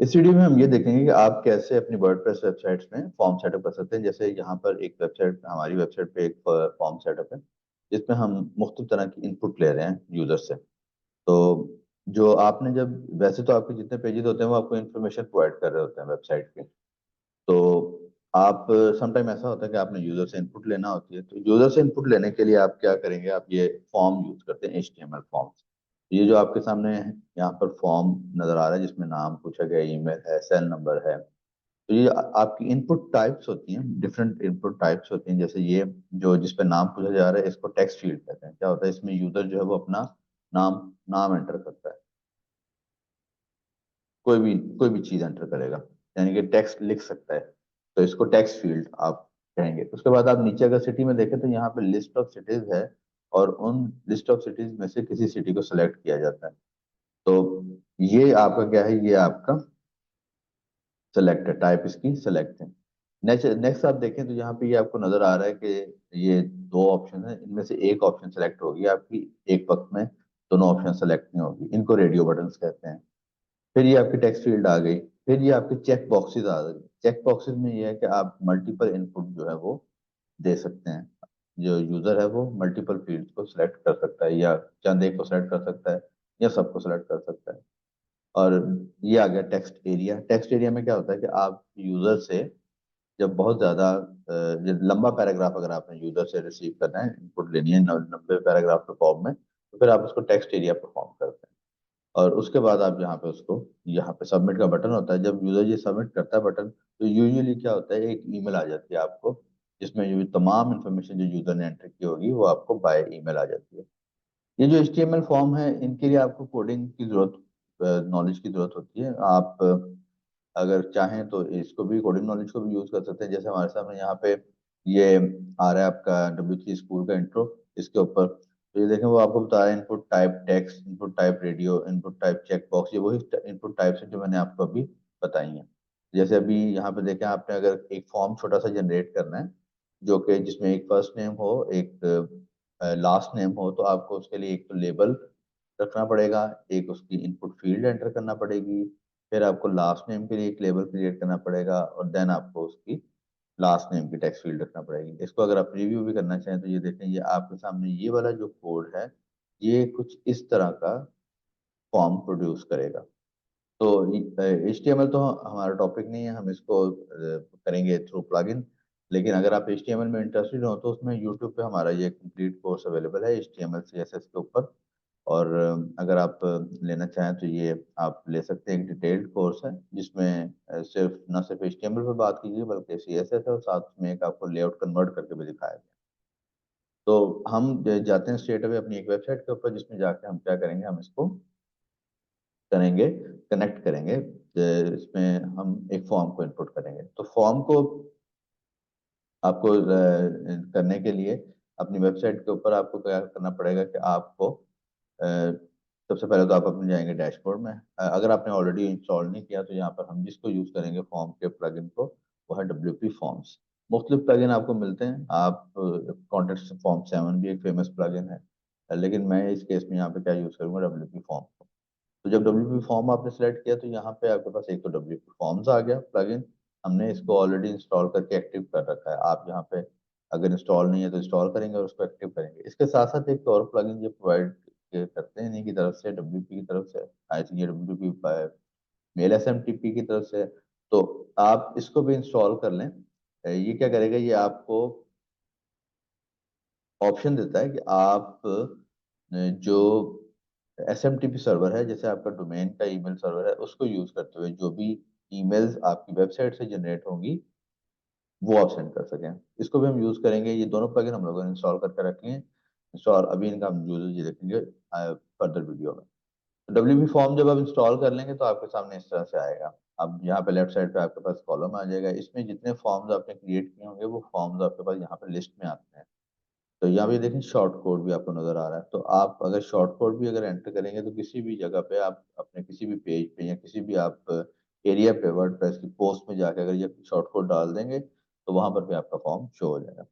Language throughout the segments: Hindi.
इस वीडियो में हम ये देखेंगे कि आप कैसे अपनी वर्डप्रेस वेबसाइट्स में फॉर्म सेटअप कर सकते हैं। जैसे यहाँ पर एक वेबसाइट, हमारी वेबसाइट पे एक फॉर्म सेटअप है जिसमें हम मुख्तलिफ तरह की इनपुट ले रहे हैं यूजर से। तो जो आपने जब वैसे तो आपके जितने पेजेस होते हैं वो आपको इन्फॉर्मेशन प्रोवाइड कर रहे होते हैं वेबसाइट के। तो आप समटाइम ऐसा होता है कि आपने यूजर से इनपुट लेना होती है, तो यूजर से इनपुट लेने के लिए आप क्या करेंगे, आप ये फॉर्म यूज करते हैं, HTML फॉर्म्स। ये जो आपके सामने यहाँ पर फॉर्म नजर आ रहा है जिसमें नाम पूछा गया, ईमेल है, सेल नंबर है। तो ये आपकी इनपुट टाइप्स होती हैं, डिफरेंट इनपुट टाइप्स होती हैं। जैसे ये जो जिस पे नाम पूछा जा रहा है इसको टेक्स्ट फील्ड कहते हैं। क्या होता है, इसमें यूजर जो है वो अपना नाम नाम एंटर करता है। कोई भी चीज एंटर करेगा, यानी कि टेक्स्ट लिख सकता है। तो इसको टेक्स्ट फील्ड आप कहेंगे। उसके बाद आप नीचे अगर सिटी में देखें तो यहाँ पे लिस्ट ऑफ सिटीज है, और उन लिस्ट ऑफ सिटीज में से किसी सिटी को सिलेक्ट किया जाता है। तो ये आपका क्या है, ये आपका सेलेक्ट है, टाइप इसकी सेलेक्ट है। नेक्स्ट नेक्स्ट आप देखें तो यहाँ पे ये आपको नजर आ रहा है कि ये दो ऑप्शन है, इनमें से एक ऑप्शन सेलेक्ट होगी आपकी, एक वक्त में दोनों ऑप्शन सेलेक्ट नहीं होगी। इनको रेडियो बटन्स कहते हैं। फिर ये आपकी टेक्स्ट फील्ड आ गई। फिर ये आपके चेक बॉक्सेस आ गए। चेक बॉक्सेस में ये है कि आप मल्टीपल इनपुट जो है वो दे सकते हैं। जो यूजर है वो मल्टीपल फील्ड्स को सिलेक्ट कर सकता है, या चंद एक को सिलेक्ट कर सकता है, या सबको सिलेक्ट कर सकता है। और ये आ गया टेक्स्ट एरिया। टेक्स्ट एरिया में क्या होता है कि आप यूजर से जब बहुत ज्यादा जब लंबा पैराग्राफ अगर आपने यूजर से रिसीव करना है, इनपुट लेनी है 90 पैराग्राफ के फॉर्म में, तो फिर आप उसको टेक्स्ट एरिया परफॉर्म करते हैं। और उसके बाद आप यहाँ पे उसको, यहाँ पे सबमिट का बटन होता है। जब यूजर ये सबमिट करता है बटन, तो यूजुअली क्या होता है, एक ईमेल आ जाती है आपको, जिसमें ये तमाम इन्फॉर्मेशन जो यूजर ने एंटर की होगी वो आपको बाय ईमेल आ जाती है। ये जो HTML फॉर्म है, इनके लिए आपको कोडिंग की जरूरत, नॉलेज की जरूरत होती है। आप अगर चाहें तो इसको भी, कोडिंग नॉलेज को भी यूज कर सकते हैं। जैसे हमारे सामने यहाँ पे ये आ रहा है आपका W3 स्कूल का इंट्रो, इसके ऊपर तो ये देखें वो आपको बता रहा है input type text, input type radio, input type check box. ये वही इनपुट टाइप्स हैं जो मैंने आपको अभी बताई हैं। जैसे अभी यहाँ पे देखें, आपने अगर एक फॉर्म छोटा सा जनरेट करना है, जो कि जिसमें एक फर्स्ट नेम हो, एक लास्ट नेम हो, तो आपको उसके लिए एक तो लेबल रखना पड़ेगा, एक उसकी इनपुट फील्ड एंटर करना पड़ेगी, फिर आपको लास्ट नेम के लिए एक लेबल क्रिएट करना पड़ेगा, और देन आपको उसकी लास्ट नेम की टेक्स्ट फील्ड रखना पड़ेगी। इसको अगर आप रिव्यू भी करना चाहें तो ये देखें, ये आपके सामने ये वाला जो कोड है, ये कुछ इस तरह का फॉर्म प्रोड्यूस करेगा। तो HTML तो हमारा टॉपिक नहीं है, हम इसको करेंगे थ्रू प्लगइन। लेकिन अगर आप HTML में इंटरेस्टेड हो तो उसमें यूट्यूब पे हमारा ये कंप्लीट कोर्स अवेलेबल है HTML CSS के ऊपर। और अगर आप लेना चाहें तो ये आप ले सकते हैं। एक डिटेल्ड कोर्स है जिसमें सिर्फ न सिर्फ HTML पे बात की गई बल्कि CSS है, और साथ में एक आपको लेआउट कन्वर्ट करके भी दिखाया गया। तो हम जाते हैं स्ट्रेट अवे अपनी एक वेबसाइट के ऊपर, जिसमें जाके हम क्या करेंगे, हम इसको करेंगे, कनेक्ट करेंगे। इसमें हम एक फॉर्म को इनपुट करेंगे। तो फॉर्म को आपको करने के लिए अपनी वेबसाइट के ऊपर आपको क्या करना पड़ेगा कि आपको अ, सबसे पहले तो आप अपने जाएंगे डैशबोर्ड में। अगर आपने ऑलरेडी इंस्टॉल नहीं किया तो यहाँ पर हम जिसको यूज करेंगे फॉर्म के प्लगइन को, वो है WP फॉर्म्स। मुख्तलिफ प्लगइन आपको मिलते हैं। आप कॉन्टेक्स्ट फॉर्म 7 भी एक फेमस प्लगइन है, लेकिन मैं इस केस में यहाँ पे क्या यूज करूंगा, WP फॉर्म। तो जब WP फॉर्म आपने सेलेक्ट किया तो यहाँ पे आपके पास एक तो WP फॉर्म्स आ गया प्लगइन। हमने इसको ऑलरेडी इंस्टॉल करके एक्टिव कर रखा है। आप यहाँ पे अगर इंस्टॉल नहीं है तो इंस्टॉल करेंगे और उसको एक्टिव करेंगे। इसके साथ साथ एक और प्लगइन जो प्रोवाइड करते हैं इन्हीं की तरफ से, WP की तरफ से। आई थिंक ये WP मेल SMTP की तरफ से। तो आप इसको भी इंस्टॉल कर लें। ये क्या करेगा, ये आपको ऑप्शन देता है कि आप जो SMTP सर्वर है, जैसे आपका डोमेन का ईमेल सर्वर है, उसको यूज करते हुए जो भी ईमेल्स आपकी वेबसाइट से जनरेट होंगी वो आप सेंड कर सकें। इसको भी हम यूज करेंगे। ये दोनों प्लगइन हम लोगों ने इंस्टॉल करके रखे हैं। इंस्टॉल अभी इनका हम यूज ये देखेंगे फर्दर वीडियो में। तो WP फॉर्म जब आप इंस्टॉल कर लेंगे तो आपके सामने इस तरह से आएगा। अब यहाँ पे लेफ्ट साइड पे आपके पास कॉलम आ जाएगा, इसमें जितने फॉर्म्स आपने क्रिएट किए होंगे वो फॉर्म्स आपके पास यहाँ पे लिस्ट में आते हैं। तो यहाँ पे देखें शॉर्ट कोड भी आपको नजर आ रहा है। तो आप अगर शॉर्ट कोड भी अगर एंटर करेंगे तो किसी भी जगह पे आप अपने किसी भी पेज पे या किसी भी आप एरिया पे वर्डप्रेस की पोस्ट में जाके अगर ये शॉर्ट कोड डाल देंगे तो वहां पर भी आपका फॉर्म शो हो जाएगा।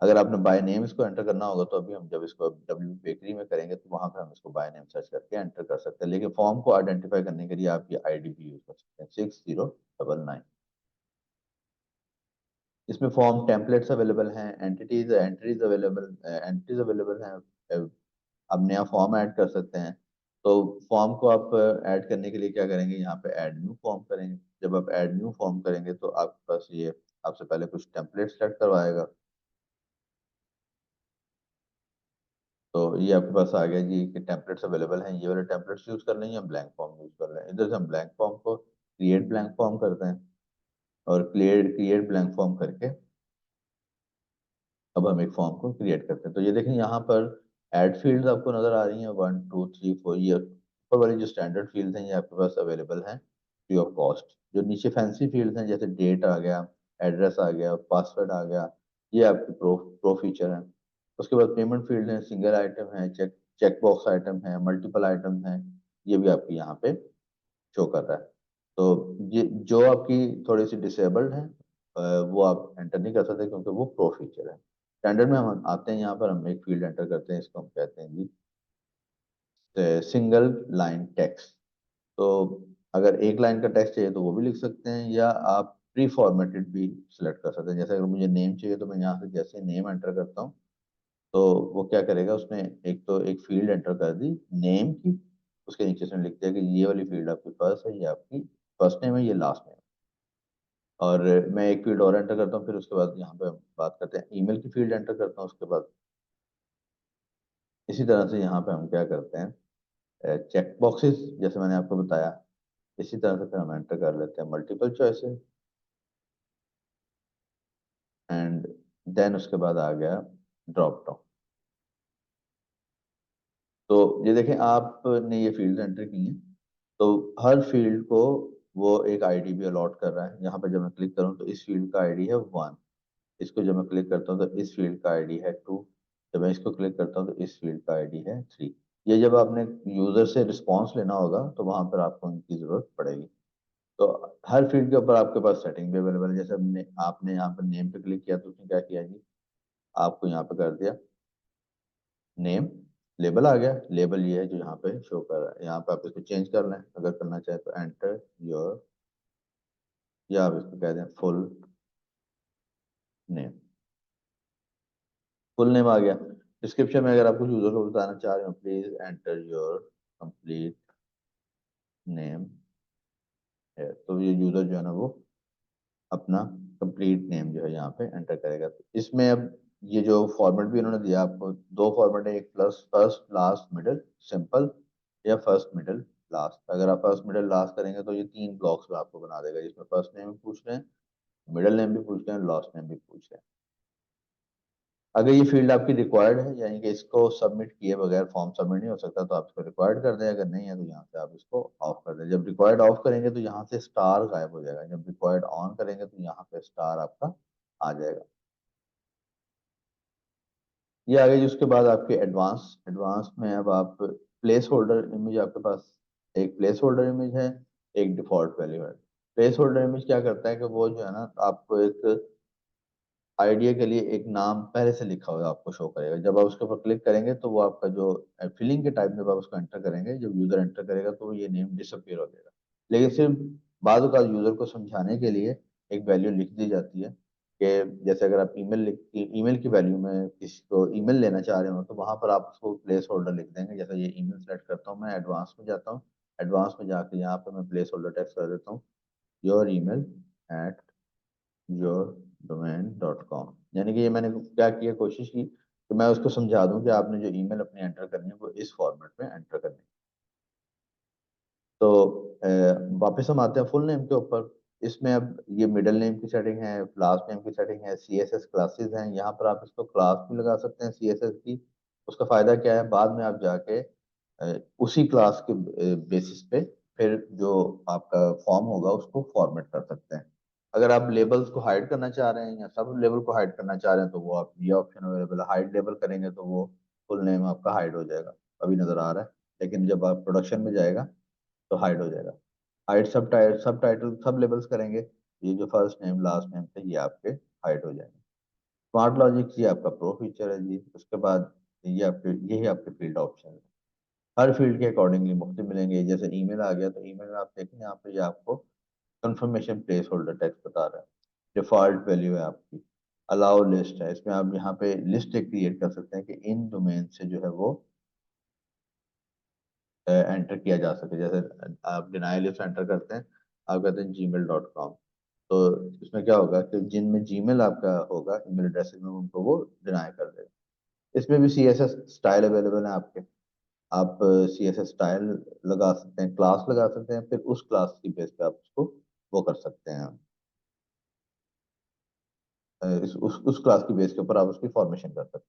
अगर आपने बाय नेम इसको एंटर करना होगा तो अभी हम जब इसको डब्ल्यू बेकरी में करेंगे तो वहां पर हम इसको बाय नेम सर्च करके एंटर कर सकते हैं, लेकिन फॉर्म को आइडेंटिफाई करने के लिए आप ये आईडी भी यूज कर सकते हैं 6099। इसमें फॉर्म टेम्पलेट्स अवेलेबल हैं, entities entries available entries available हैं। आप नया फॉर्म ऐड कर सकते हैं। तो फॉर्म को आप ऐड करने के लिए क्या करेंगे, यहाँ पे ऐड न्यू फॉर्म करेंगे। जब आप ऐड न्यू फॉर्म करेंगे तो आपके पास ये आपसे पहले कुछ टेम्पलेट सेलेक्ट करवाएगा। तो ये आपके पास आ गया जी कि टेम्पलेट्स अवेलेबल हैं, ये वाले टेम्पलेट्स यूज कर लेंगे, हम ब्लैंक फॉर्म यूज कर रहे हैं। इधर से हम ब्लैंक फॉर्म को क्रिएट ब्लैंक फॉर्म करते हैं और क्रिएट ब्लैंक फॉर्म करके अब हम एक फॉर्म को क्रिएट करते हैं। तो ये देखें यहाँ पर ऐड फील्ड्स आपको नजर आ रही हैं, 1 2 3 4। ये ऊपर वाली जो स्टैंडर्ड फील्ड्स हैं ये आपके पास अवेलेबल हैं फ्री ऑफ कॉस्ट। जो नीचे फैंसी फील्ड्स हैं जैसे डेट आ गया, एड्रेस आ गया, पासवर्ड आ गया, ये आपके प्रो फीचर हैं। उसके बाद पेमेंट फील्ड है, सिंगल आइटम है, चेक बॉक्स आइटम है, मल्टीपल आइटम है, ये भी आपके यहाँ पे शो कर रहा है। तो ये जो आपकी थोड़ी सी डिसेबल्ड है वो आप एंटर नहीं कर सकते क्योंकि वो प्रो फीचर है। स्टैंडर्ड में हम आते हैं, यहाँ पर हम एक फील्ड एंटर करते हैं, इसको हम कहते हैं जी सिंगल लाइन टेक्स्ट। तो अगर एक लाइन का टेक्स्ट चाहिए तो वो भी लिख सकते हैं, या आप प्री फॉर्मेटेड भी सिलेक्ट कर सकते हैं। जैसे अगर मुझे नेम चाहिए तो मैं यहाँ से जैसे नेम एंटर करता हूँ तो वो क्या करेगा, उसने एक तो एक फील्ड एंटर कर दी नेम की, उसके नीचे उसने लिख दिया कि ये वाली फील्ड आपकी फर्स्ट है, ये आपकी फर्स्ट नेम है, ये लास्ट नेम। और मैं एक फील्ड और एंटर करता हूँ, फिर उसके बाद यहाँ पे हम बात करते हैं ईमेल की फील्ड एंटर करता हूँ उसके बाद। इसी तरह से यहाँ पे हम क्या करते हैं चेक बॉक्सेस, जैसे मैंने आपको बताया, इसी तरह से फिर हम एंटर कर लेते हैं मल्टीपल चॉइसेस एंड देन उसके बाद आ गया ड्रॉप डाउन। तो ये देखें आपने ये फील्ड एंटर की हैं, तो हर फील्ड को वो एक आईडी भी अलॉट कर रहा है। यहाँ पर जब मैं क्लिक करूँ तो इस फील्ड का आईडी है 1, इसको जब मैं क्लिक करता हूँ तो इस फील्ड का आईडी है 2, जब मैं इसको क्लिक करता हूँ तो इस फील्ड का आईडी है 3। ये जब आपने यूजर से रिस्पॉन्स लेना होगा तो वहां पर आपको इनकी जरूरत पड़ेगी। तो हर फील्ड के ऊपर आपके पास सेटिंग भी अवेलेबल है। जैसे आपने यहाँ पर नेम पे क्लिक किया तो उसने क्या किया जी, आपको यहाँ पे कर दिया नेम, लेबल आ गया। लेबल ये है जो यहाँ पे शो कर रहा है। यहाँ पे आप इसको चेंज कर लें अगर करना चाहे तो एंटर योर, या आप इसको कह दें फुल नेम। फुल नेम आ गया। डिस्क्रिप्शन में अगर आप कुछ यूजर को बताना चाह रहे हो, please enter your complete name है, तो ये यूजर जो है ना वो अपना कंप्लीट नेम जो है यहाँ पे एंटर करेगा। तो इसमें अब ये जो फॉर्मेट भी उन्होंने दिया आपको, दो फॉर्मेट है, एक plus first last middle simple, या फर्स्ट मिडिल लास्ट। अगर आप फर्स्ट मिडिल लास्ट करेंगे तो ये 3 ब्लॉक्स में आपको बना देगा, जिसमें फर्स्ट नेम भी पूछ रहे हैं, मिडिल नेम भी पूछ रहे हैं, लास्ट नेम भी पूछ रहे हैं। अगर ये फील्ड आपकी रिक्वायर्ड है, यानी कि इसको सबमिट किए बगैर फॉर्म सबमिट नहीं हो सकता, तो आप इसको रिक्वायर्ड कर दें। अगर नहीं है तो यहाँ से आप इसको ऑफ कर दें। जब रिक्वायर्ड ऑफ करेंगे तो यहाँ से स्टार गायब हो जाएगा, जब रिक्वायर्ड ऑन करेंगे तो यहाँ पे स्टार आपका आ जाएगा। ये आ गई जी। उसके बाद आपके एडवांस, एडवांस में अब आप प्लेस होल्डर इमेज, आपके पास एक प्लेस होल्डर इमेज है, एक डिफॉल्ट वैल्यू है। प्लेस होल्डर इमेज क्या करता है कि वो जो है ना आपको एक आइडिया के लिए एक नाम पहले से लिखा हुआ आपको शो करेगा। जब आप उसके ऊपर क्लिक करेंगे तो वो आपका जो फिलिंग के टाइप में जब आप उसको एंटर करेंगे, जब यूजर एंटर करेगा तो ये नेम डिसअपियर हो जाएगा। लेकिन सिर्फ बाद का यूजर को समझाने के लिए एक वैल्यू लिख दी जाती है कि जैसे अगर आप ईमेल की वैल्यू में किसी को ईमेल लेना चाह रहे हो तो वहां पर आप उसको प्लेस होल्डर लिख देंगे। जैसे ये ईमेल सेलेक्ट करता हूँ, मैं एडवांस में जाता हूँ, एडवांस में जाके यहाँ पे मैं प्लेस होल्डर टेक्स्ट कर देता हूँ योर ईमेल एट yourdomain.com। यानी कि ये मैंने क्या किया, कोशिश की कि मैं उसको समझा दूं कि आपने जो ईमेल अपनी एंटर करनी है वो इस फॉर्मेट में एंटर करनी है। तो वापस हम आते हैं फुल नेम के ऊपर। इसमें अब ये मिडिल नेम की सेटिंग है, लास्ट नेम की सेटिंग है, सीएसएस क्लासेस हैं। यहाँ पर आप इसको क्लास भी लगा सकते हैं सीएसएस की। उसका फायदा क्या है, बाद में आप जाके उसी क्लास के बेसिस पे फिर जो आपका फॉर्म होगा उसको फॉर्मेट कर सकते हैं। अगर आप लेबल्स को हाइड करना चाह रहे हैं या सब लेबल को हाइड करना चाह रहे हैं तो वो आप ये ऑप्शन अवेलेबल है। हाइड लेबल करेंगे तो वो फुल नेम आपका हाइड हो जाएगा, अभी नजर आ रहा है, लेकिन जब आप प्रोडक्शन में जाएगा तो हाइड हो जाएगा। हाइड सब टाइटल सब लेबल्स करेंगे, ये जो फर्स्ट नेम लास्ट नेम थे ये आपके हाइड हो जाएंगे। स्मार्ट लॉजिक ये आपका प्रो फीचर है जी। उसके बाद ये आपके यही आपके फील्ड ऑप्शन है। हर फील्ड के अकॉर्डिंगली मुफ्त मिलेंगे। जैसे ईमेल आ गया तो ईमेल में आप देखें यहाँ पे ये आपको कंफर्मेशन प्लेस होल्डर टेक्स्ट बता रहा है। डिफॉल्ट वैल्यू है आपकी। अलाउ लिस्ट है, इसमें आप यहाँ पे लिस्ट क्रिएट कर सकते हैं कि इन डोमेन से जो है वो एंटर किया जा सके। जैसे आप डिनाई लिस्ट एंटर करते हैं, आप कहते हैं gmail.com, तो इसमें क्या होगा कि जिनमें जीमेल आपका होगा ईमेल एड्रेस में उनको वो डिनाई कर देगा। इसमें भी C S S style available है आपके। आप सी एस एस स्टाइल लगा सकते हैं, क्लास लगा सकते हैं, फिर उस क्लास की बेस पे आप उसको वो कर सकते हैं। उस क्लास की बेस के ऊपर आप उसकी फॉर्मेशन कर सकते हैं।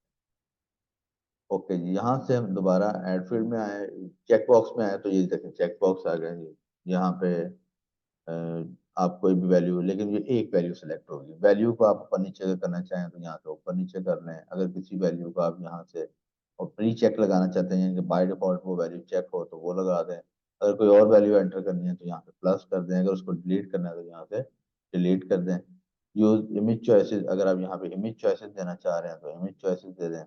ओके जी, यहाँ से हम दोबारा एड फील्ड में आए, चेक बॉक्स में आए, तो ये देखें चेक बॉक्स आ गया जी। यहाँ पे आप कोई भी वैल्यू, लेकिन ये एक वैल्यू सेलेक्ट होगी। वैल्यू को आप ऊपर नीचे करना चाहें तो यहाँ से ऊपर नीचे कर लें। अगर किसी वैल्यू को आप यहाँ से और प्री चेक लगाना चाहते हैं कि बाय डिफॉल्ट वो वैल्यू चेक हो तो वो लगा दें। अगर कोई और वैल्यू एंटर करनी है तो यहाँ पे प्लस कर दें। अगर उसको डिलीट करना है तो यहाँ से डिलीट कर दें। यूज इमेज चॉइसेस, अगर आप यहाँ पे इमेज चॉइसेस देना चाह रहे हैं तो इमेज चॉइसेस दे दें।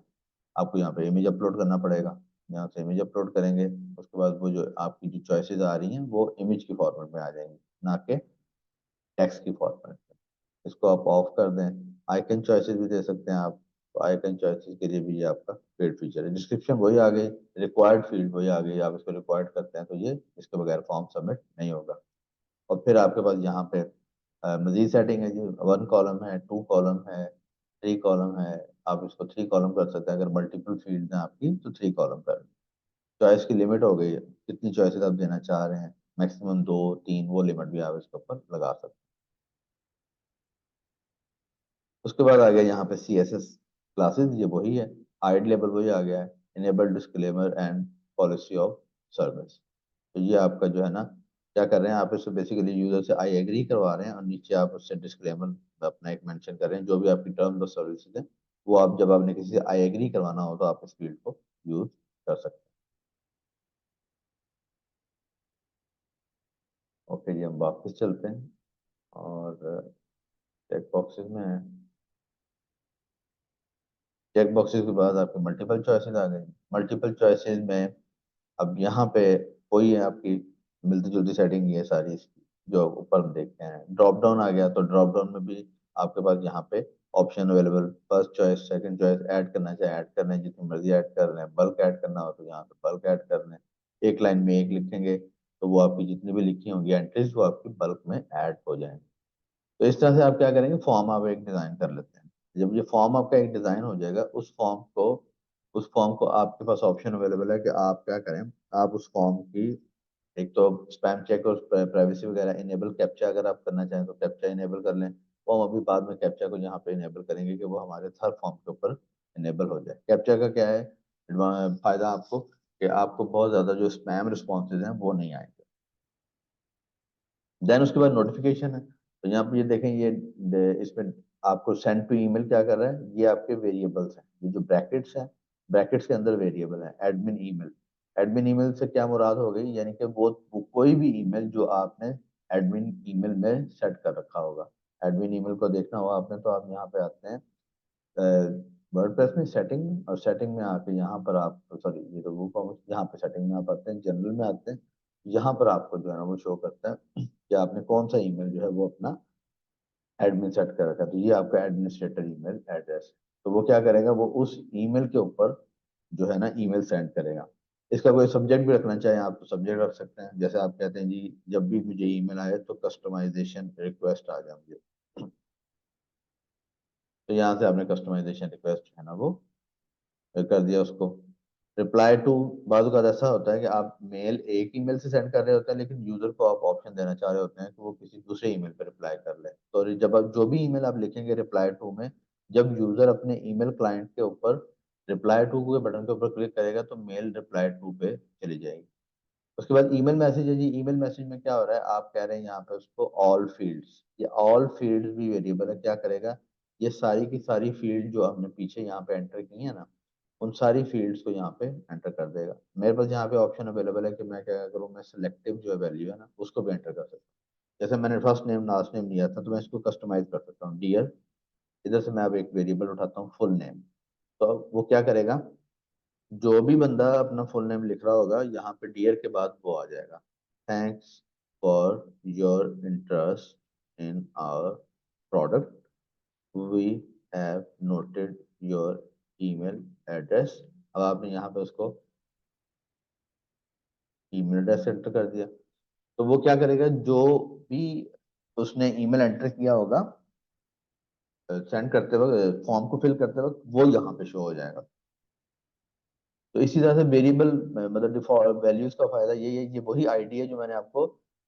आपको यहाँ पे इमेज अपलोड करना पड़ेगा। यहाँ से इमेज अपलोड करेंगे, उसके बाद वो जो आपकी जो चॉइसेस आ रही हैं वो इमेज की फॉर्मेट में आ जाएंगी, ना कि टेक्स्ट की फॉर्मेट में। इसको आप ऑफ कर दें। आइकन चॉइसेस भी दे सकते हैं आप, तो आइकन चॉइसेस के लिए भी ये आपका पेड फीचर है। डिस्क्रिप्शन वही आ गई, रिक्वायर्ड फील्ड वही आ गई। आप इसको रिक्वायर्ड करते हैं तो ये इसके बगैर फॉर्म सबमिट नहीं होगा। और फिर आपके पास यहाँ पे मजीद सेटिंग है जी। 1 कॉलम है, 2 कॉलम है, 3 कॉलम है। आप इसको 3 कॉलम कर सकते हैं। अगर मल्टीपल फील्ड है आपकी तो 3 कॉलम कर। चॉइस की लिमिट हो गई है, कितनी चॉइसेस आप देना चाह रहे हैं, मैक्सिमम 2 3, वो लिमिट भी आप इसके ऊपर लगा सकते हैं। उसके बाद आ गया यहाँ पे सी एस एस क्लासेज, ये वही है। हाइड लेवल वही आ गया है। Enable disclaimer and policy of service. तो ये आपका जो है ना, क्या कर रहे हैं आप, इससे बेसिकली यूजर से आई एग्री करवा रहे हैं और नीचे आप उससे डिस्क्लेमर अपना एक मेंशन कर रहे हैं। जो भी आपकी टर्म्स और सर्विसेज है वो आप, जब आपने किसी से आई एग्री करवाना हो तो आप इस फील्ड को यूज कर सकते हैं। ओके जी, हम वापस चलते हैं और चेक बॉक्सेस में है। चेक बॉक्सेस के बाद आपके मल्टीपल चॉइसेस आ गए। मल्टीपल चॉइसेस में अब यहाँ पे कोई है आपकी मिलती जुलती सेटिंग, ये सारी इसकी जो ऊपर हम देखते हैं। ड्रॉप डाउन आ गया तो ड्रॉप डाउन में भी आपके पास यहाँ पे option available. First choice, second choice, add करना चाहे ऐड करना है, जितनी मर्जी ऐड कर रहे हैं। बल्क ऐड करना हो तो यहाँ पे बल्क ऐड कर रहे हैं। एक लाइन में एक लिखेंगे तो वो आपकी जितनी भी लिखी होंगी एंट्रीज वो आपकी बल्क में ऐड हो जाएंगी। तो इस तरह से आप क्या करेंगे, फॉर्म आप एक डिजाइन कर लेते हैं। जब ये फॉर्म आपका एक डिजाइन हो जाएगा, उस फॉर्म को आपके पास ऑप्शन अवेलेबल है कि आप क्या करें। आप उस फॉर्म की एक तो स्पैम चेक और प्राइवेसी वगैरह इनेबल, कैप्चा अगर आप करना चाहें तो कैप्चा इनेबल कर लें। वो हम अभी बाद में कैप्चा को यहाँ पे इनेबल करेंगे कि वो हमारे हर फॉर्म के ऊपर इनेबल हो जाए। कैप्चा का क्या है फायदा आपको, कि आपको बहुत ज्यादा जो स्पैम रिस्पॉन्सेज हैं वो नहीं आएंगे। देन उसके बाद नोटिफिकेशन है, तो यहाँ पे ये देखें, इसमें आपको सेंड टू ईमेल क्या कर रहा है, ये आपके वेरिएबल्स हैं। ये जो ब्रैकेट्स हैं, ब्रैकेट्स के अंदर वेरिएबल है। एडमिन ईमेल, एडमिन ईमेल से क्या मुराद हो गई, यानी कि वो कोई भी ईमेल जो आपने एडमिन ईमेल में सेट कर रखा होगा। एडमिन ईमेल को देखना होगा आपने, तो आप यहाँ पे आते हैं वर्डप्रेस में सेटिंग, और सेटिंग में आके यहाँ पर आप, सॉरी ये तो वो कॉमर्स, यहाँ पे सेटिंग में आप आते हैं, जनरल में आते हैं। यहाँ पर आपको जो है ना वो शो करता है कि आपने कौन सा ईमेल जो है वो अपना एडमिन सेट कर रखा है। तो ये आपका एडमिनिस्ट्रेटर ईमेल एड्रेस है। तो वो क्या करेगा, वो उस ईमेल के ऊपर जो है ना ईमेल सेंड करेगा। इसका कोई सब्जेक्ट भी रखना चाहें आप तो सब्जेक्ट रख सकते हैं। जैसे आप कहते हैं जी जब भी मुझे ईमेल आए तो कस्टमाइजेशन रिक्वेस्ट आ जाए मुझे, तो यहाँ से आपने कस्टमाइजेशन रिक्वेस्ट है ना वो कर दिया उसको। रिप्लाई टू, बाजू का ऐसा होता है कि आप मेल एक ईमेल से सेंड कर रहे होते हैं, लेकिन यूजर को आप ऑप्शन देना चाह रहे होते हैं कि वो किसी दूसरे ईमेल पर रिप्लाई कर ले। तो जब आप जो भी ईमेल आप लिखेंगे रिप्लाई टू में, जब यूजर अपने ईमेल क्लाइंट के ऊपर रिप्लाई टू के बटन के ऊपर क्लिक करेगा तो मेल रिप्लाई टू पे चली जाएगी। उसके बाद ईमेल मैसेज है जी। ईमेल मैसेज में क्या हो रहा है, आप कह रहे हैं यहाँ पे उसको ऑल फील्ड्स, ये ऑल फील्ड्स भी वेरिएबल है। क्या करेगा, ये सारी की सारी फील्ड जो हमने पीछे यहाँ पे एंटर की है ना, उन सारी फील्ड्स को यहाँ पे एंटर कर देगा। मेरे पास यहाँ पे ऑप्शन अवेलेबल है कि मैं क्या करूँ, मैं सिलेक्टिव जो वैल्यू है ना उसको भी एंटर कर सकता हूँ। जैसे मैंने फर्स्ट नेम लास्ट नेम लिया था तो मैं इसको कस्टमाइज कर सकता हूँ। डियर इधर से मैं अब एक वेरिएबल उठाता हूँ फुल नेम। तो अब वो क्या करेगा, जो भी बंदा अपना फुल नेम लिख रहा होगा यहाँ पे डियर के बाद वो आ जाएगा, thanks for your interest in our product, we have noted your email address. अब आपने यहाँ पे उसको ईमेल एड्रेस एंटर कर दिया, तो वो क्या करेगा, जो भी उसने ईमेल एंटर किया होगा सेंड करते वक्त, फॉर्म को फिल करते वक्त, वो यहाँ पे शो हो जाएगा। तो इसी तरह से वेरिएबल मतलब डिफॉल्ट वैल्यूज का फायदा ये वही आईडी है जो मैंने आपको,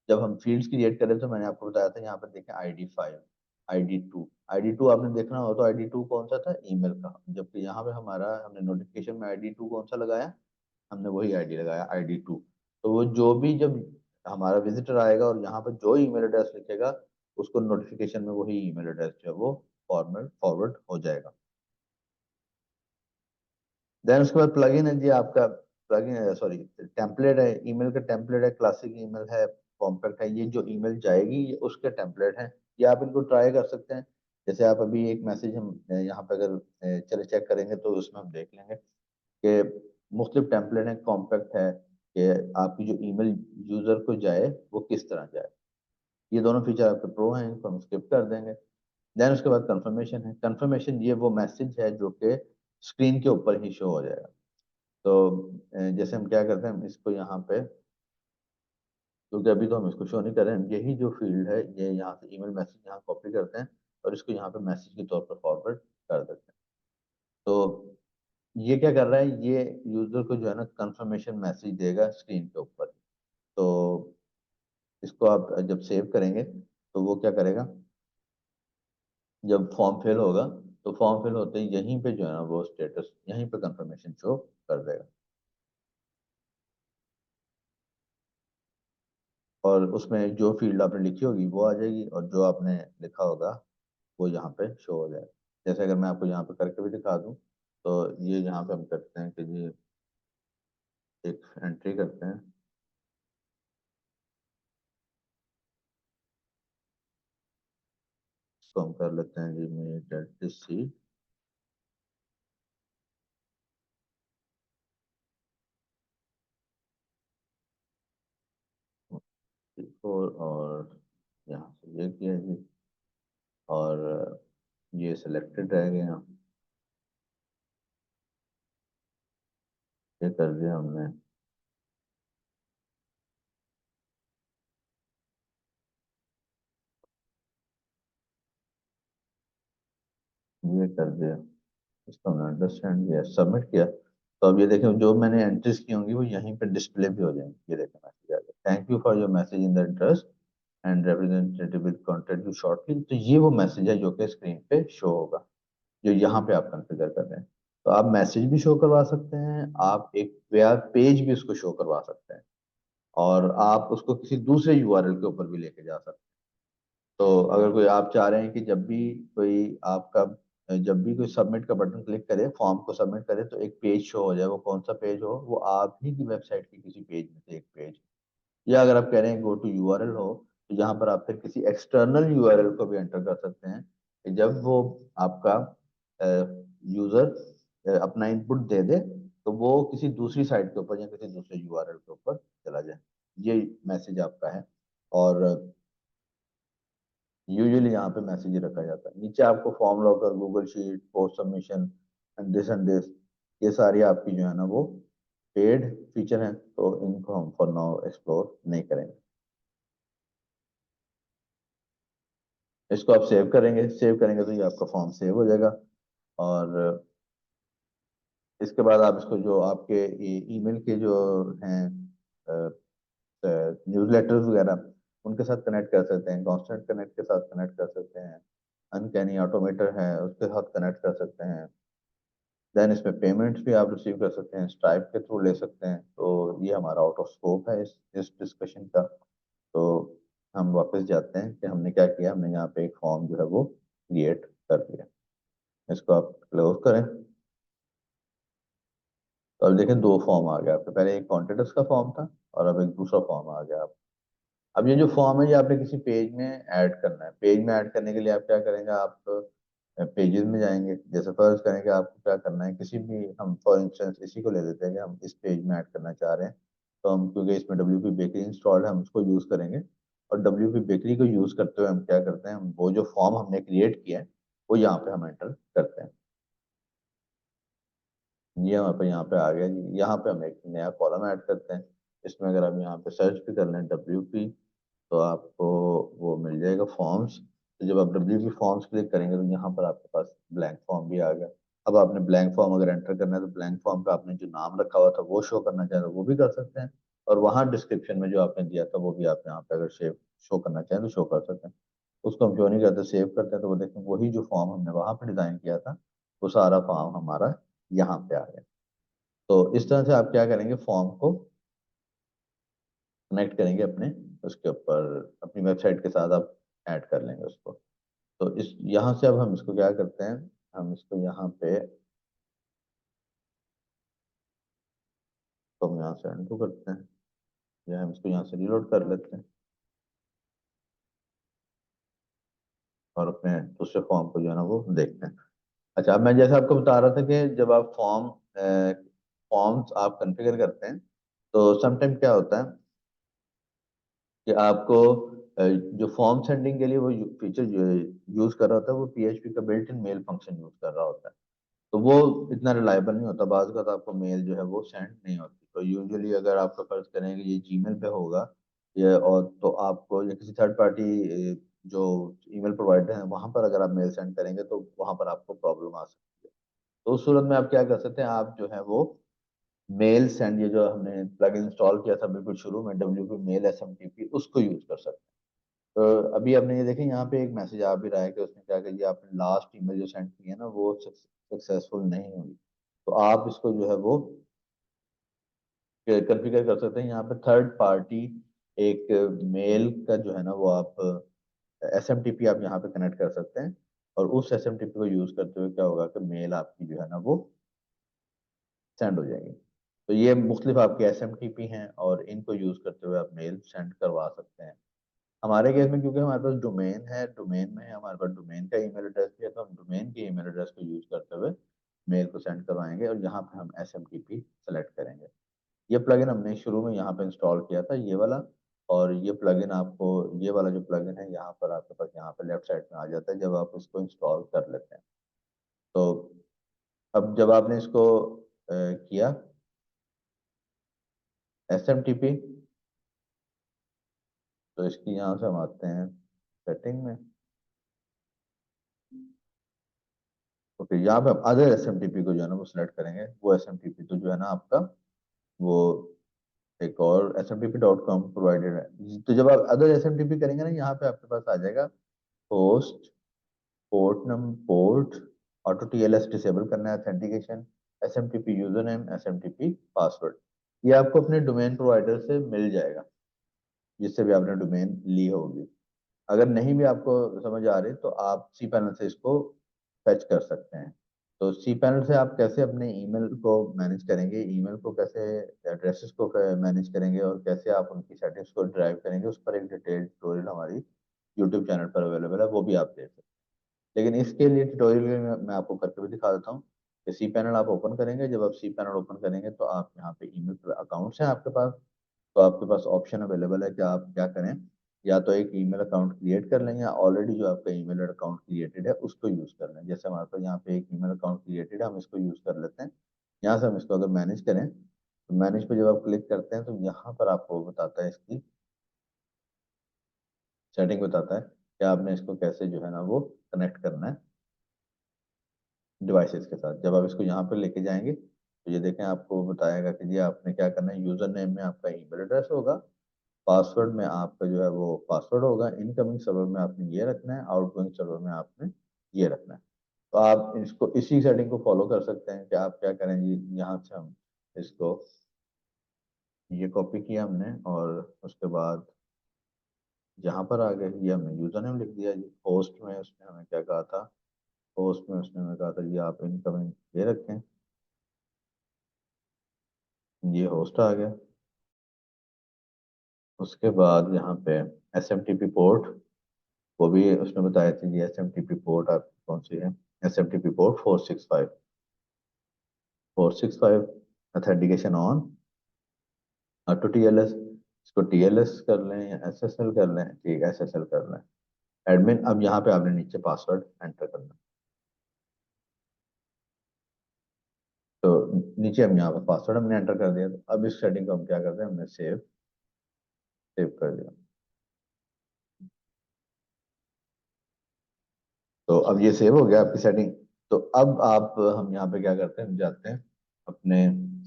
जब हम फील्ड्स क्रिएट करें तो मैंने आपको बताया था, यहाँ पर देखें ID5, ID2 आपने देखना हो तो ID2 कौन सा था, ईमेल का, जबकि यहाँ पे हमारा हमने नोटिफिकेशन में ID2 कौन सा लगाया, हमने वही आईडी लगाया ID2। तो वो जो भी जब हमारा विजिटर आएगा और यहाँ पर जो ईमेल एड्रेस लिखेगा, उसको नोटिफिकेशन में वही ईमेल एड्रेस जो है वो फॉरवर्ड हो जाएगा। देन उसके बाद प्लगइन है जी आपका, प्लगइन है सॉरी टेम्पलेट है, ईमेल का टेम्पलेट है, क्लासिक ईमेल है, कॉम्पैक्ट है, ये जो ईमेल जाएगी ये उसके टेम्पलेट है। ये आप इनको ट्राई कर सकते हैं। जैसे आप अभी एक मैसेज हम यहाँ पे अगर चले चेक करेंगे तो उसमें हम देख लेंगे कि मुख्तलिफ टेम्पलेट है, कॉम्पैक्ट है, कि आपकी जो ईमेल यूजर को जाए वो किस तरह जाए। ये दोनों फीचर आपके प्रो हैं, इनको हम स्किप कर देंगे। देन उसके बाद कंफर्मेशन है, कंफर्मेशन ये वो मैसेज है जो कि स्क्रीन के ऊपर ही शो हो जाएगा। तो जैसे हम क्या करते हैं, हम इसको यहाँ पे, क्योंकि अभी तो हम इसको शो नहीं कर रहे हैं, यही जो फील्ड है ये यहाँ से ईमेल मैसेज यहाँ कॉपी करते हैं और इसको यहाँ पे मैसेज के तौर पर फॉरवर्ड कर देते हैं। तो ये क्या कर रहा है, ये यूजर को जो है ना कंफर्मेशन मैसेज देगा स्क्रीन के ऊपर। तो इसको आप जब सेव करेंगे तो वो क्या करेगा, जब फॉर्म फिल होगा तो फॉर्म फिल होते ही यहीं पे जो है ना वो स्टेटस यहीं पे कंफर्मेशन शो कर देगा, और उसमें जो फील्ड आपने लिखी होगी वो आ जाएगी और जो आपने लिखा होगा वो यहाँ पे शो हो जाएगा। जैसे अगर मैं आपको यहाँ पे करके भी दिखा दूँ, तो ये यहाँ पे हम करते हैं कि जी एक एंट्री करते हैं, इसको हम कर लेते हैं जी मी सी और यहाँ से ये किया जी, और ये सिलेक्टेड रह गया, ये कर दिया हमने, ये कर दिया, इसको हमने अंडरस्टैंड किया, सबमिट किया। तो अब ये देखें जो मैंने एंट्रीज की होंगी वो यहीं पे डिस्प्ले भी हो जाएंगी। ये देखें मैसेज आ गया, thank you for your message in the interest and representative will contact you shortly. तो ये वो मैसेज है जो कि स्क्रीन पे शो होगा, जो यहाँ पे आप कॉन्फ़िगर कर रहे हैं। तो आप मैसेज भी शो करवा सकते हैं, आप एक वेब पेज भी उसको शो करवा सकते हैं, और आप उसको किसी दूसरे यूआरएल के ऊपर भी लेके जा सकते हैं। तो अगर कोई आप चाह रहे हैं कि जब भी कोई आपका जब भी कोई सबमिट का बटन क्लिक करे, फॉर्म को सबमिट करे, तो एक पेज शो हो जाए, वो कौन सा पेज हो, वो आप ही की वेबसाइट के किसी पेज में से एक पेज, या अगर आप कह रहे हैं गो टू यूआरएल हो, तो यहाँ पर आप फिर किसी एक्सटर्नल यूआरएल को भी एंटर कर सकते हैं कि जब वो आपका यूजर अपना इनपुट दे दे तो वो किसी दूसरी साइट के ऊपर या किसी दूसरे यूआरएल के ऊपर चला जाए। ये मैसेज आपका है, और यूजुअली यहाँ पे मैसेज रखा जाता है। नीचे आपको form locker, Google sheet, post submission and this, ये सारी आपकी जो है ना वो पेड फीचर हैं, तो इनको हम फॉर नाउ एक्सप्लोर नहीं करेंगे। इसको आप सेव करेंगे, सेव करेंगे तो ये आपका फॉर्म सेव हो जाएगा, और इसके बाद आप इसको जो आपके ईमेल के जो हैं न्यूज़लेटर्स वगैरह, उनके साथ कनेक्ट कर सकते हैं, कांस्टेंट कनेक्ट के साथ कनेक्ट कर सकते हैं, अनकैनी ऑटोमेटर है उसके साथ कनेक्ट कर सकते हैं। देन इसमें पेमेंट्स भी आप रिसीव कर सकते हैं, स्ट्राइप के थ्रू ले सकते हैं। तो ये हमारा आउट ऑफ स्कोप है इस डिस्कशन का। तो हम वापस जाते हैं कि हमने क्या किया, हमने यहाँ पे एक फॉर्म जो है वो क्रिएट कर दिया। इसको आप क्लोज करें, तो अब देखें दो फॉर्म आ गया आपके, पहले एक कॉन्टेक्ट्स का फॉर्म था और अब एक दूसरा फॉर्म आ गया। अब ये जो फॉर्म है ये आपने किसी पेज में ऐड करना है। पेज में ऐड करने के लिए आप क्या करेंगे, आप पेजेस में जाएंगे। जैसे फर्ज करें कि आपको क्या करना है, किसी भी, हम फॉर इंस्टेंस इसी को ले लेते हैं कि हम इस पेज में ऐड करना चाह रहे हैं। तो हम, क्योंकि इसमें WP बेकरी इंस्टॉल्ड है, हम उसको यूज़ करेंगे। और WP बेकरी को यूज़ करते हुए हम क्या करते हैं, हम वो जो फॉर्म हमने क्रिएट किया है वो यहाँ पे हम एंटर करते हैं। ये हमारे पे यहाँ पे आ गया जी। यहाँ पे हम एक नया कॉलम ऐड करते हैं। इसमें अगर हम यहाँ पे सर्च भी कर लें WP, तो आपको वो मिल जाएगा फॉर्म्स। तो जब आप WP फॉर्म्स क्लिक करेंगे तो यहाँ पर आपके पास ब्लैंक फॉर्म भी आ गया। अब आपने ब्लैंक फॉर्म अगर एंटर करना है तो ब्लैंक फॉर्म पे आपने जो नाम रखा हुआ था वो शो करना चाहें तो वो भी कर सकते हैं। और वहाँ डिस्क्रिप्शन में जो आपने दिया था वो भी आप यहाँ पे अगर शेव शो करना चाहें तो शो कर सकते हैं। उसको हम क्यों नहीं करते, सेव करते हैं, तो वो देखें वही जो फॉर्म हमने वहां पर डिजाइन किया था वो सारा फॉर्म हमारा यहाँ पे आ गया। तो इस तरह से आप क्या करेंगे, फॉर्म को कनेक्ट करेंगे अपने उसके ऊपर, अपनी वेबसाइट के साथ आप ऐड कर लेंगे उसको। तो इस यहाँ से अब हम इसको क्या करते हैं, हम इसको यहाँ पे, तो हम यहाँ से एंटर करते हैं, या हम इसको यहाँ से रिलोड कर लेते हैं और अपने दूसरे फॉर्म को जो है ना वो देखते हैं। अच्छा, अब मैं जैसे आपको बता रहा था कि जब आप फॉर्म्स आप कॉन्फ़िगर करते हैं तो समटाइम क्या होता है कि आपको जो फॉर्म सेंडिंग के लिए वो फीचर यूज कर रहा होता है वो PHP का built in mail function use कर रहा होता है। तो वो इतना रिलायबल नहीं होता, बाज़ का तो आपको मेल जो है वो सेंड नहीं होती। तो यूजुअली अगर आपका फर्ज करें कि ये जीमेल पे होगा, ये, और तो आपको या किसी थर्ड पार्टी जो ईमेल प्रोवाइडर है वहां पर अगर आप मेल सेंड करेंगे तो वहां पर आपको प्रॉब्लम आ सकती है। तो उस सूरत में आप क्या कर सकते हैं, आप जो है वो मेल सेंड, ये जो हमने प्लग इंस्टॉल किया था बिल्कुल शुरू में, WP मेल SMTP, उसको यूज कर सकते हैं। तो अभी आपने ये देखें यहाँ पे एक मैसेज आ भी रहा है कि उसने क्या किया, आपने लास्ट ईमेल जो सेंड की है ना वो सक्सेसफुल नहीं हुई। तो आप इसको जो है वो कॉन्फ़िगर कर सकते हैं। यहाँ पे थर्ड पार्टी एक मेल का जो है ना वो आप SMTP आप यहाँ पे कनेक्ट कर सकते हैं। और उस SMTP को यूज करते हुए क्या होगा कि मेल आपकी जो है ना वो सेंड हो जाएगी। तो ये मुख्तलिफ आपके SMTP हैं और इनको यूज करते हुए आप मेल सेंड करवा सकते हैं। हमारे केस में क्योंकि हमारे पास डोमेन है, डोमेन में हमारे पास डोमेन का ईमेल एड्रेस भी है, तो हम डोमेन के ईमेल एड्रेस को यूज करते हुए मेल को सेंड करवाएंगे और यहाँ पे हम SMTP सेलेक्ट करेंगे। ये प्लगइन हमने शुरू में यहाँ पे इंस्टॉल किया था, ये वाला। और ये प्लगइन आपको, ये वाला जो प्लगइन है यहाँ पर आपके पास यहाँ पे लेफ्ट साइड में आ जाता है जब आप इसको इंस्टॉल कर लेते हैं। तो अब जब आपने इसको किया SMTP, तो इसकी यहाँ से हम आते हैं सेटिंग में। ओके, यहाँ पे हम अदर SMTP को जो है ना वो सिलेक्ट करेंगे। वो SMTP तो जो है ना आपका वो एक और smtp.com प्रोवाइडेड है। तो जब आप अदर SMTP करेंगे ना, यहाँ पे आपके पास आ जाएगा host, port, auto TLS disable करना है, authentication, SMTP user name, SMTP password. ये आपको अपने डोमेन प्रोवाइडर से मिल जाएगा जिससे भी आपने डोमेन ली होगी। अगर नहीं भी आपको समझ आ रही तो आप सी पैनल से इसको फैच कर सकते हैं। तो सी पैनल से आप कैसे अपने ईमेल को मैनेज करेंगे, ईमेल को कैसे, एड्रेसेस को मैनेज करेंगे और कैसे आप उनकी सेटिंग्स को ड्राइव करेंगे, उस पर एक डिटेल ट्यूटोरियल हमारी यूट्यूब चैनल पर अवेलेबल है, वो भी आप देख सकते हैं। लेकिन इसके लिए ट्यूटोरियल में मैं आपको करके भी दिखा देता हूँ कि सी पैनल आप ओपन करेंगे। जब आप सी पैनल ओपन करेंगे तो आप यहाँ पे ईमेल अकाउंट्स हैं आपके पास। तो आपके पास ऑप्शन अवेलेबल है कि आप क्या करें, या तो एक ईमेल अकाउंट क्रिएट कर लें या ऑलरेडी जो आपका ईमेल अकाउंट क्रिएटेड है उसको यूज कर लें। जैसे हमारे पास यहाँ पे एक ईमेल अकाउंट क्रिएटेड है, हम इसको यूज कर लेते हैं। यहाँ से हम इसको अगर मैनेज करें तो मैनेज पे जब आप क्लिक करते हैं तो यहाँ पर आपको बताता है, इसकी सेटिंग बताता है कि आपने इसको कैसे जो है ना वो कनेक्ट करना है डिवाइसेस के साथ। जब आप इसको यहाँ पर लेके जाएंगे तो ये देखें आपको बताएगा कि जी आपने क्या करना है। यूजर नेम में आपका ईमेल एड्रेस होगा, पासवर्ड में आपका जो है वो पासवर्ड होगा, इनकमिंग सर्वर में आपने ये रखना है, आउटगोइंग सर्वर में आपने ये रखना है। तो आप इसको, इसी सेटिंग को फॉलो कर सकते हैं कि आप क्या करें जी। यहाँ से हम इसको, ये कॉपी किया हमने और उसके बाद यहाँ पर आ गए, ये हमने यूजर नेम लिख दिया जी। होस्ट में उसने हमें क्या कहा था, होस्ट में उसने हमें कहा था जी आप इनकमिंग ये रखें, ये होस्ट आ गया। उसके बाद यहाँ पे SMTP पोर्ट, वो भी उसने बताया था जी SMTP पोर्ट आपकी कौन सी है। SMTP port 465 authentication on to TLS। इसको TLS कर लें या SSL कर लें, ठीक है SSL कर लें। एडमिन, अब यहाँ पे आपने नीचे पासवर्ड एंटर करना। तो नीचे हम यहाँ पे पासवर्ड हमने एंटर कर दिया। तो अब इस सेटिंग को हम क्या करते हैं, हमने सेव सेव कर दिया। तो अब ये सेव हो गया आपकी सेटिंग। तो अब आप हम यहाँ पे क्या करते हैं, हम जाते हैं अपने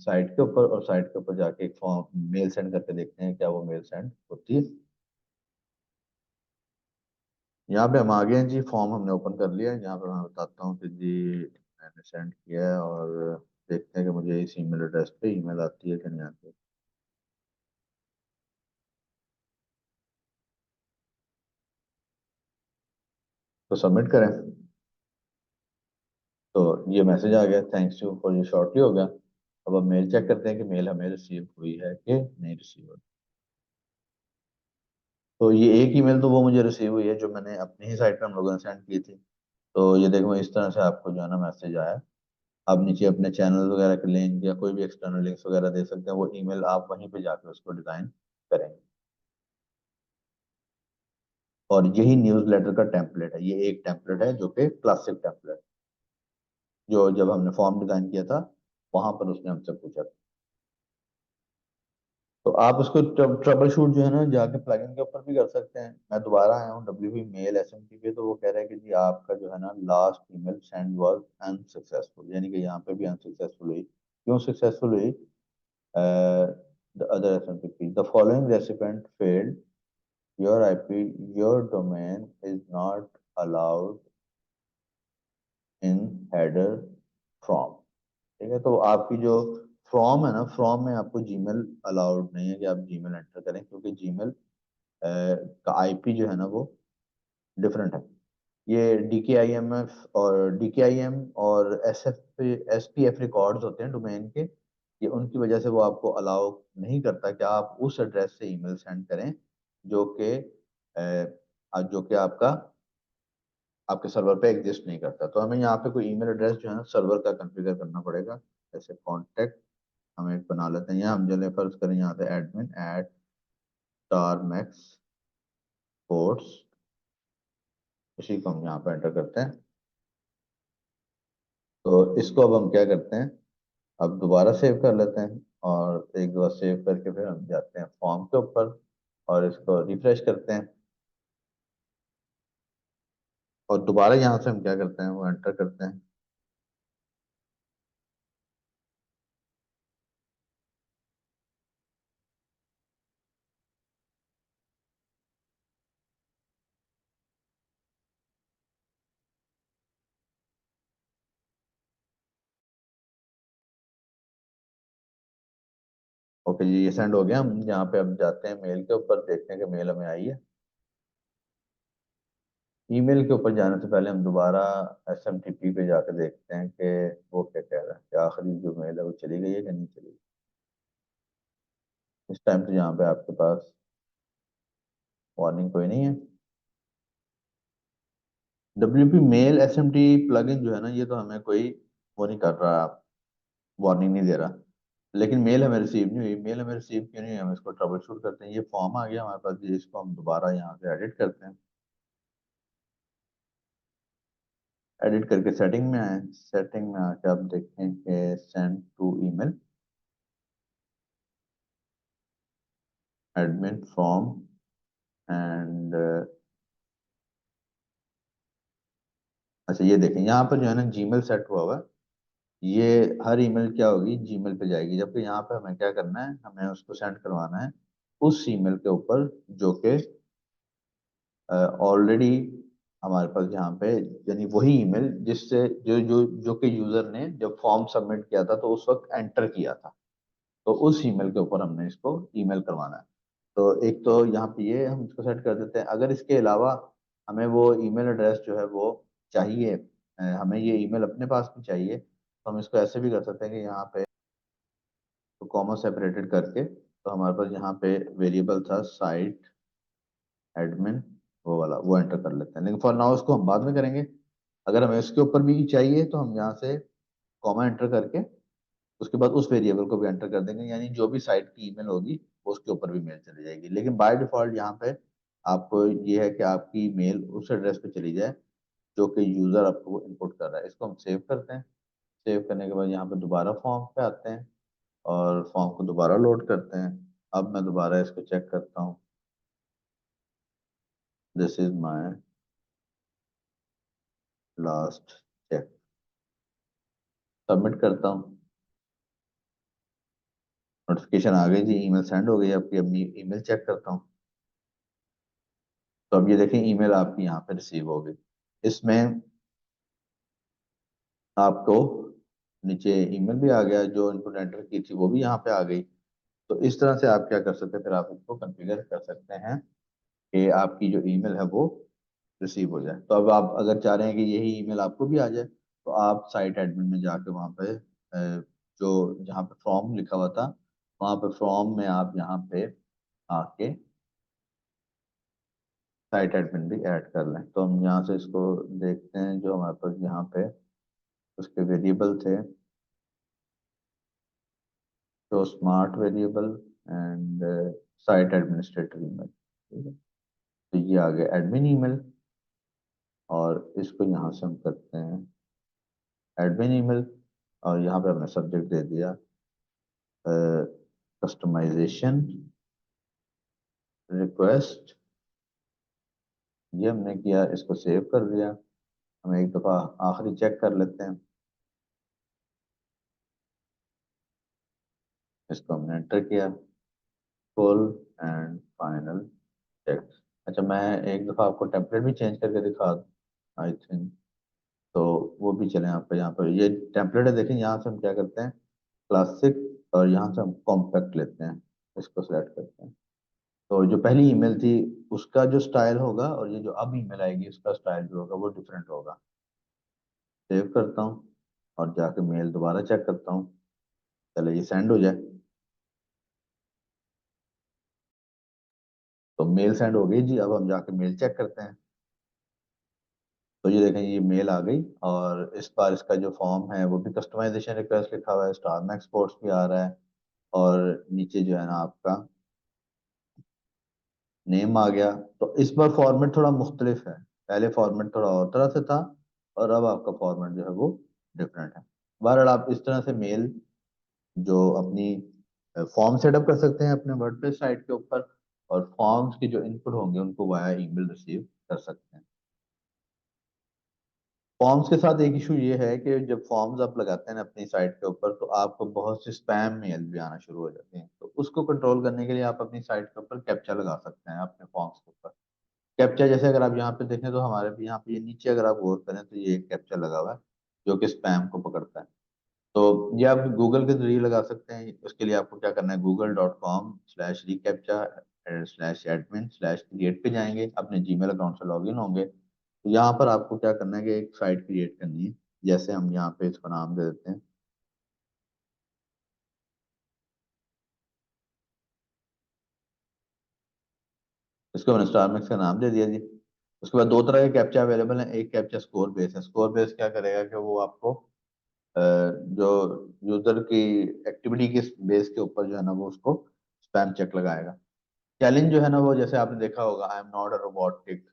साइट के ऊपर, और साइट के ऊपर जाके एक फॉर्म मेल सेंड करके देखते हैं क्या वो मेल सेंड होती है। यहाँ पे हम आ गए हैं जी, फॉर्म हमने ओपन कर लिया है। यहाँ पे मैं बताता हूँ कि जी मैंने सेंड किया है, और देखते हैं कि मुझे इस ईमेल एड्रेस पे ईमेल आती है कि नहीं आती। तो सबमिट करें। तो ये मैसेज आ गया, thanks you for your shortly हो गया। अब हम मेल चेक करते हैं कि मेल हमें रिसीव हुई है कि नहीं रिसीव हुई। तो ये एक ईमेल तो वो मुझे रिसीव हुई है जो मैंने अपनी ही साइट पे हम लोगों ने सेंड की थी। तो ये देखो इस तरह से आपको जो है ना मैसेज आया। आप नीचे अपने चैनल वगैरह के लिंक या कोई भी एक्सटर्नल लिंक्स वगैरह दे सकते हैं, वो ईमेल आप वहीं पे जाके उसको डिजाइन करेंगे। और यही न्यूज़लेटर का टेम्पलेट है, ये एक टेम्पलेट है जो कि क्लासिक टेम्पलेट, जो जब हमने फॉर्म डिजाइन किया था वहां पर उसने हमसे पूछा था। तो आप उसको ट्रबल शूट जो है ना जाके प्लगइन के ऊपर भी कर सकते हैं। मैं दोबारा आया हूँ WP मेल SMT पे, तो वो कह रहा है कि जी आपका जो है ना last email send was unsuccessful, यानी कि यहाँ पे भी अनसक्सेसफुल हुई। क्यों सक्सेसफुल हुई? The other SMTP, the following recipient failed, your IP, your domain is not allowed in header from. ठीक है, तो आपकी जो फ्रॉम है ना, फ्रॉम में आपको जीमेल अलाउड नहीं है कि आप जीमेल एंटर करें, क्योंकि जीमेल का IP जो है ना वो डिफरेंट है। ये DKIMF और DKIM और SPF रिकॉर्ड्स होते हैं डोमेन के, ये उनकी वजह से वो आपको अलाउ नहीं करता कि आप उस एड्रेस से ईमेल सेंड करें जो कि जो कि आपका आपके सर्वर पे एग्जिस्ट नहीं करता। तो हमें यहाँ पे कोई ईमेल एड्रेस जो है ना सर्वर का कॉन्फ़िगर करना पड़ेगा। जैसे कॉन्टेक्ट हम एक बना लेते हैं, यहाँ हम चले फर्ज करें यहाँ पे admin@starmax ports, इसी को हम यहाँ पे एंटर करते हैं। तो इसको अब हम क्या करते हैं, अब दोबारा सेव कर लेते हैं, और एक दो बार सेव करके फिर हम जाते हैं फॉर्म के ऊपर और इसको रिफ्रेश करते हैं। और दोबारा यहाँ से हम क्या करते हैं, वो एंटर करते हैं। ओके जी, ये सेंड हो गया। हम यहाँ पे अब जाते हैं मेल के ऊपर, देखते हैं कि मेल हमें आई है। ईमेल के ऊपर जाने से पहले हम दोबारा SMTP पे जाकर देखते हैं कि वो क्या कह रहा है, कि आखिरी जो मेल है वो चली गई है कि नहीं चली गई। इस टाइम तो यहाँ पे आपके पास वार्निंग कोई नहीं है। WP मेल SMT प्लगइन जो है ना, ये तो हमें कोई वो नहीं कर रहा, वार्निंग नहीं दे रहा। लेकिन मेल हमें रिसीव नहीं हुई। मेल हमें रिसीव क्यों नहीं हुई, हम इसको ट्रबल शूट करते हैं। ये फॉर्म आ गया हमारे पास जी, इसको हम दोबारा यहाँ से एडिट करते हैं। एडिट करके सेटिंग में आए, सेटिंग में आके आप देखें कि send to email admin form and, अच्छा ये देखें यहाँ पर जो है ना जीमेल सेट हुआ हुआ है। ये हर ईमेल क्या होगी, जीमेल पे जाएगी, जबकि यहाँ पे हमें क्या करना है, हमें उसको सेंड करवाना है उस ईमेल के ऊपर जो कि ऑलरेडी हमारे पास यहाँ पे, यानी वही ईमेल जिससे जो जो जो कि यूजर ने जब फॉर्म सबमिट किया था तो उस वक्त एंटर किया था। तो उस ईमेल के ऊपर हमने इसको ईमेल करवाना है। तो एक तो यहाँ पे ये हम इसको सेट कर देते हैं। अगर इसके अलावा हमें वो ईमेल एड्रेस जो है वो चाहिए, हमें ये ईमेल अपने पास भी चाहिए, तो हम इसको ऐसे भी कर सकते हैं कि यहाँ पे तो कॉमा सेपरेटेड करके, तो हमारे पास यहाँ पे वेरिएबल था साइट एडमिन, वो वाला वो एंटर कर लेते हैं। लेकिन फॉर नाउ उसको हम बाद में करेंगे। अगर हमें इसके ऊपर भी चाहिए तो हम यहाँ से कॉमा एंटर करके उसके बाद उस वेरिएबल को भी एंटर कर देंगे, यानी जो भी साइट की ईमेल होगी वो उसके ऊपर भी मेल चली जाएगी। लेकिन बाय डिफॉल्ट यहाँ पे आपको ये है कि आपकी मेल उस एड्रेस पे चली जाए जो कि यूजर आपको इनपुट कर रहा है। इसको हम सेव करते हैं। सेव करने के बाद यहाँ पे दोबारा फॉर्म पे आते हैं और फॉर्म को दोबारा लोड करते हैं। अब मैं दोबारा इसको चेक करता हूँ। This is my last check. Submit करता हूँ। नोटिफिकेशन आ गई जी, ईमेल सेंड हो गई आपकी। अब ईमेल चेक करता हूँ। तो अब ये देखें ईमेल आपकी यहाँ पे रिसीव हो गई। इसमें आपको नीचे ईमेल भी आ गया, जो इनपुट एंटर की थी वो भी यहाँ पे आ गई। तो इस तरह से आप क्या कर सकते हैं, फिर आप इसको कॉन्फ़िगर कर सकते हैं कि आपकी जो ईमेल है वो रिसीव हो जाए। तो अब आप अगर चाह रहे हैं कि यही ईमेल आपको भी आ जाए, तो आप साइट एडमिन में जाके वहाँ पे जो जहाँ पे फॉर्म लिखा हुआ था वहाँ पे फॉर्म में आप यहाँ पे आके साइट एडमिन भी ऐड कर लें। तो हम यहाँ से इसको देखते हैं, जो हमारे पास यहाँ पे उसके वेरिएबल थे, तो smart variable and site administrator email, ठीक है। तो ये आ गया एडमिन ईमेल, और इसको यहाँ से हम करते हैं एडमिन ईमेल, और यहाँ पे हमने सब्जेक्ट दे दिया कस्टमाइजेशन रिक्वेस्ट। ये हमने किया, इसको सेव कर दिया। हम एक दफ़ा आखिरी चेक कर लेते हैं। इसको हमने एंटर किया, फुल एंड फाइनल चेक। अच्छा, मैं एक दफ़ा आपको टेम्पलेट भी चेंज करके दिखा दूँ, आई थिंक। तो वो भी चलें आपको। यहाँ पर ये टेम्पलेट है, देखें यहाँ से हम क्या करते हैं, क्लासिक, और यहाँ से हम कॉम्पैक्ट लेते हैं। इसको सेलेक्ट करते हैं। तो जो पहली ईमेल थी उसका जो स्टाइल होगा, और ये जो अब ईमेल आएगी उसका स्टाइल जो होगा वो डिफरेंट होगा। सेव करता हूँ और जाके मेल दोबारा चेक करता हूँ। चले ये सेंड हो जाए। तो मेल सेंड हो गई जी। अब हम जाके मेल चेक करते हैं। तो ये देखें, ये मेल आ गई, और इस बार इसका जो फॉर्म है वो भी कस्टमाइजेशन रिक्वेस्ट लिखा हुआ है, स्टार में एक्सपोर्ट्स भी आ रहा है, और नीचे जो है ना आपका नेम आ गया। तो इस बार फॉर्मेट थोड़ा मुख्तलिफ है। पहले फॉर्मेट थोड़ा और तरह से था, और अब आपका फॉर्मेट जो है वो डिफरेंट है। बहरहाल आप इस तरह से मेल जो अपनी फॉर्म सेटअप कर सकते हैं अपने वर्डप्रेस साइट के ऊपर, और फॉर्म्स की जो इनपुट होंगे उनको वाया ईमेल रिसीव कर सकते हैं। फॉर्म्स के साथ एक इशू ये है कि जब फॉर्म्स आप लगाते हैं ना अपनी साइट के ऊपर, तो आपको बहुत से स्पैम मेल भी आना शुरू हो जाते हैं। तो उसको कंट्रोल करने के लिए आप अपनी साइट के ऊपर कैप्चा लगा सकते हैं अपने फॉर्म्स के ऊपर। कैप्चा जैसे अगर आप यहाँ पे देखें, तो हमारे भी यहाँ पे ये नीचे अगर आप गौर करें तो ये एक कैप्चा लगा हुआ है जो कि स्पैम को पकड़ता है। तो ये आप गूगल के जरिए लगा सकते हैं। उसके लिए आपको क्या करना है, google.com/recaptcha/admin/create पे जाएंगे, अपने जीमेल अकाउंट से लॉगिन होंगे। तो यहाँ पर आपको क्या करना है कि एक साइट क्रिएट करनी है। जैसे हम यहाँ पे इसको नाम दे देते हैं, इसको मैंने स्टार मैक्स का नाम दे दिया जी। उसके बाद दो तरह के कैप्चा अवेलेबल हैं। एक कैप्चा स्कोर बेस है। स्कोर बेस क्या करेगा कि वो आपको जो यूजर की एक्टिविटी के बेस के ऊपर जो है ना वो उसको स्पैम चेक लगाएगा। चैलेंज जो है ना वो जैसे आपने देखा होगा, I am not a robotic,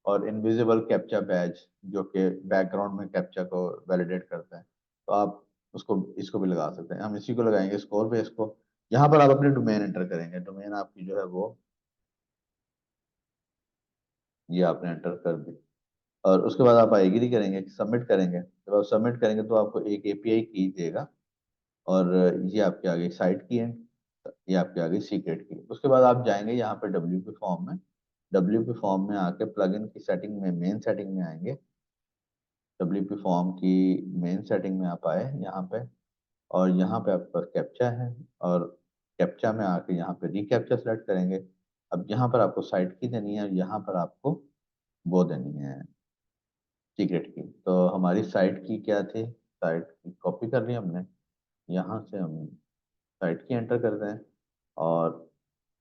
और इनविजिबल कैप्चा बैज जो कि बैकग्राउंड में कैप्चा को वैलिडेट करता है। तो आप उसको इसको भी लगा सकते हैं। हम इसी को लगाएंगे, स्कोर बेस को। यहाँ पर आप अपने डोमेन एंटर करेंगे। डोमेन आपकी जो है वो ये आपने एंटर कर दी, और उसके बाद आप एग्री करेंगे, सबमिट करेंगे। जब आप सबमिट करेंगे तो आपको एक एपीआई की देगा, और ये आपके आगे साइट की है, ये आपके आगे सीक्रेट की। उसके बाद आप जाएंगे यहाँ पे डब्ल्यू पी फॉर्म में। डब्ल्यू पी फॉर्म में आके प्लगइन की सेटिंग में, मेन सेटिंग में आएंगे। डब्ल्यू पी फॉर्म की मेन सेटिंग में आप आए यहाँ पे, और यहाँ पे आपके पास कैप्चा है, और कैप्चा में आके यहाँ पे रिकैप्चा सेलेक्ट करेंगे। अब यहाँ पर आपको साइट की देनी है, और यहाँ पर आपको वो देनी है सीक्रेट की। तो हमारी साइट की क्या थी, साइट की कॉपी कर ली हमने। यहाँ से हम साइट की एंटर करते हैं, और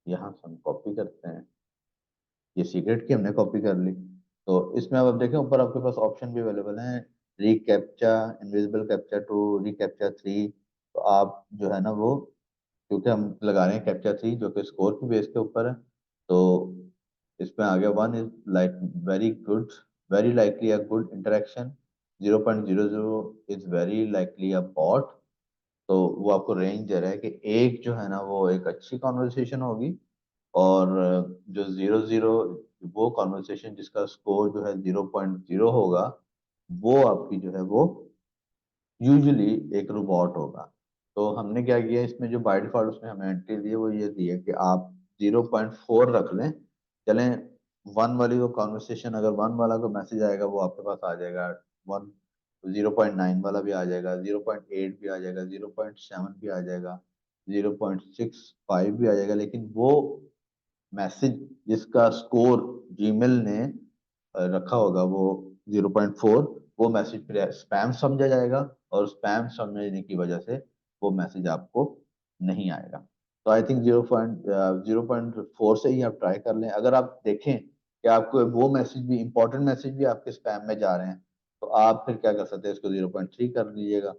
यहाँ से हम कॉपी करते हैं। ये सीक्रेट की हमने कॉपी कर ली। तो इसमें अब आप देखें ऊपर आपके पास ऑप्शन भी अवेलेबल है, रिकैप्चा, इनविजिबल कैप्चा 2, रिकैप्चा 3। तो आप जो है ना वो, क्योंकि हम लगा रहे हैं कैप्चा 3 जो कि स्कोर की बेस के ऊपर है, तो इसमें आ गया 1 is like very good, very likely a good interaction, 0.00 is very likely a bot. तो वो आपको रेंज दे रहा है कि एक जो है ना वो एक अच्छी कॉन्वर्सेशन होगी, और जो 0.0 वो कॉन्वर्सेशन जिसका स्कोर जो है 0.0 होगा, वो आपकी जो है वो यूजुअली एक रोबोट होगा। तो हमने क्या किया, इसमें जो बाय डिफॉल्ट उसने हमें एंट्री दी है वो ये दी है कि आप 0.4 रख लें। चलें, वन वाली वो कॉन्वर्सेशन, अगर वन वाला कोई मैसेज आएगा वो आपके पास आ जाएगा, वन 0.9 वाला भी आ जाएगा, 0.8 भी आ जाएगा, 0.7 भी आ जाएगा, 0.65 भी आ जाएगा। लेकिन वो मैसेज जिसका स्कोर जीमेल ने रखा होगा वो 0.4, वो मैसेज फिर स्पैम समझा जाएगा, और स्पैम समझने की वजह से वो मैसेज आपको नहीं आएगा। तो आई थिंक 0.4 से ही आप ट्राई कर लें। अगर आप देखें कि आपको वो मैसेज भी, इंपॉर्टेंट मैसेज भी आपके स्पैम में जा रहे हैं, तो आप फिर क्या कर सकते हैं, इसको 0.3 कर लीजिएगा।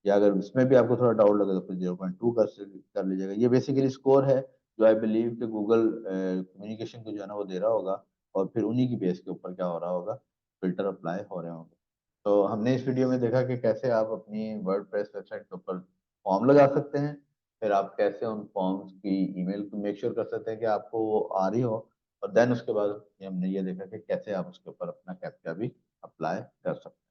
या अगर इसमें भी आपको थोड़ा डाउट लगे तो फिर 0.2 कर लीजिएगा। ये बेसिकली स्कोर है जो आई बिलीव कि गूगल कम्युनिकेशन को जो है ना वो दे रहा होगा, और फिर उन्हीं की बेस के ऊपर क्या हो रहा होगा, फिल्टर अप्लाई हो रहे होंगे। तो हमने इस वीडियो में देखा कि कैसे आप अपनी वर्डप्रेस वेबसाइट के ऊपर फॉर्म लगा सकते हैं, फिर आप कैसे उन फॉर्म्स की ईमेल को मेक श्योर कर सकते हैं कि आपको वो आ रही हो, और देन उसके बाद हमने ये देखा कि कैसे आप उसके ऊपर अपना कैप्चा भी अप्लाई कर सकते हैं।